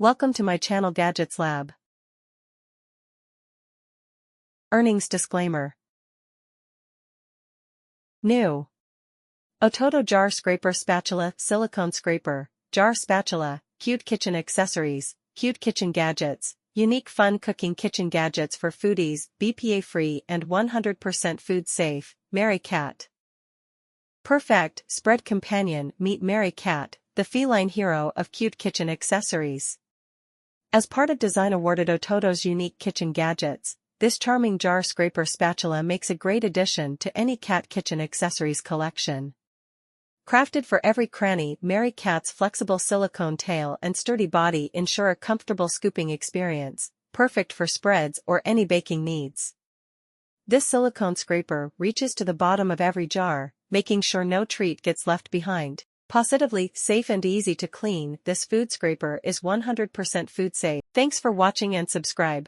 Welcome to my channel Gadgets Lab. Earnings disclaimer. New OTOTO jar scraper spatula, silicone scraper, jar spatula, cute kitchen accessories, cute kitchen gadgets, unique fun cooking kitchen gadgets for foodies, BPA-free and 100% food safe. Mary Cat. Purr-fect Spread Companion. Meet Mary Cat, the feline hero of cute kitchen accessories. As part of Design Awarded OTOTO's unique kitchen gadgets, this charming jar scraper spatula makes a great addition to any cat kitchen accessories collection. Crafted for every cranny, Mary Cat's flexible silicone tail and sturdy body ensure a comfortable scooping experience, perfect for spreads or any baking needs. This silicone scraper reaches to the bottom of every jar, making sure no treat gets left behind. Paw-sitively safe and easy to clean, this food scraper is 100% food safe. Thanks for watching and subscribe.